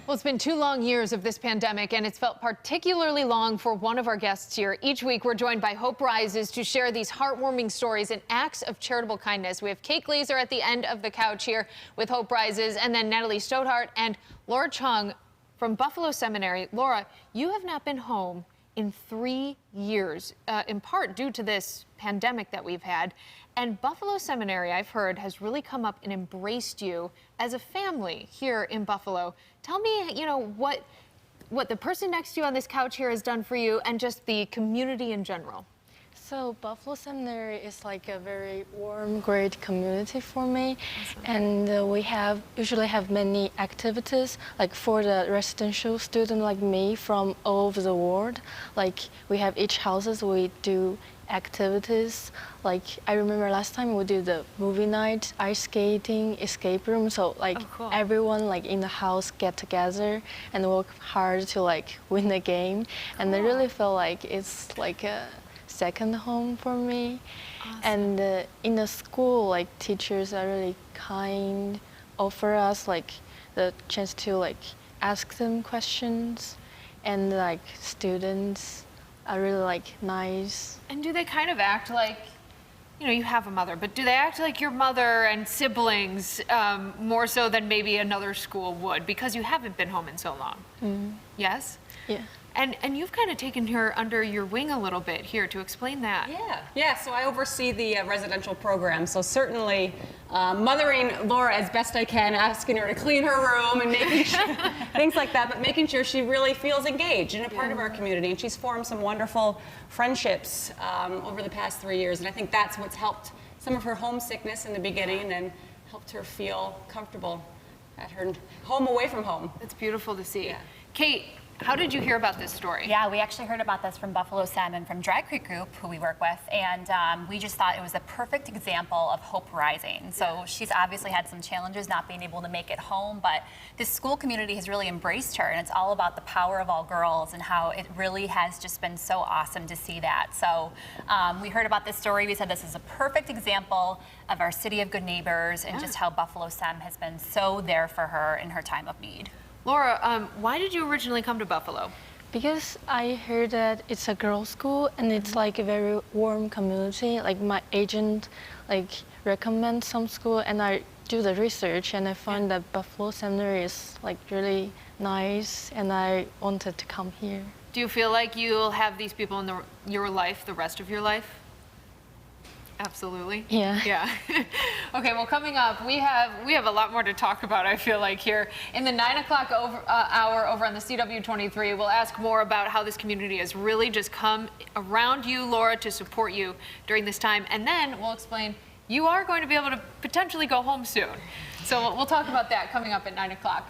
Well, it's been 2 long years of this pandemic, and it's felt particularly long for one of our guests here. Each week, we're joined by Hope Rises to share these heartwarming stories and acts of charitable kindness. We have Kate Glazer at the end of the couch here with Hope Rises, and then Natalie Stodhart and Laura Zhang from Buffalo Seminary. Laura, you have not been home in 3 years, in part due to this pandemic that we've had. And Buffalo Seminary, I've heard, has really come up and embraced you as a family here in Buffalo. Tell me, what the person next to you on this couch here has done for you and just the community in general. So Buffalo Seminary is like a very warm, great community for me. Awesome. And we usually have many activities, like for the residential student like me from all over the world. Like we have each houses, we do activities. Like I remember last time we did the movie night, ice skating, escape room. So like cool. Everyone like in the house get together and work hard to like win the game. Cool. And I really feel like it's like a second home for me. Awesome. And in the school, like teachers are really kind, offer us like the chance to like ask them questions, and like students are really like nice. And do they kind of act like, you have a mother, but do they act like your mother and siblings more so than maybe another school would, because you haven't been home in so long? Mm. Yes? Yeah. And you've kind of taken her under your wing a little bit here to explain that. Yeah. So I oversee the residential program. So certainly mothering Laura as best I can, asking her to clean her room and making sure, things like that, but making sure she really feels engaged and a part of our community. And she's formed some wonderful friendships over the past 3 years. And I think that's what's helped some of her homesickness in the beginning and helped her feel comfortable at her home away from home. It's beautiful to see. Yeah. Kate, how did you hear about this story? Yeah, we actually heard about this from Buffalo Sem and from Drag Creek Group, who we work with, and we just thought it was a perfect example of hope rising. So she's obviously had some challenges not being able to make it home, but this school community has really embraced her, and it's all about the power of all girls and how it really has just been so awesome to see that. So we heard about this story. We said this is a perfect example of our City of Good Neighbors and just how Buffalo Sem has been so there for her in her time of need. Laura, why did you originally come to Buffalo? Because I heard that it's a girls' school and it's like a very warm community. Like my agent recommends some school, and I do the research and I find that Buffalo Seminary is like really nice, and I wanted to come here. Do you feel like you'll have these people in your life the rest of your life? Absolutely. Yeah. Okay, well, coming up, we have a lot more to talk about, I feel like, here. In the 9 o'clock hour over on the CW23, we'll ask more about how this community has really just come around you, Laura, to support you during this time. And then we'll explain you are going to be able to potentially go home soon. So we'll talk about that coming up at 9 o'clock.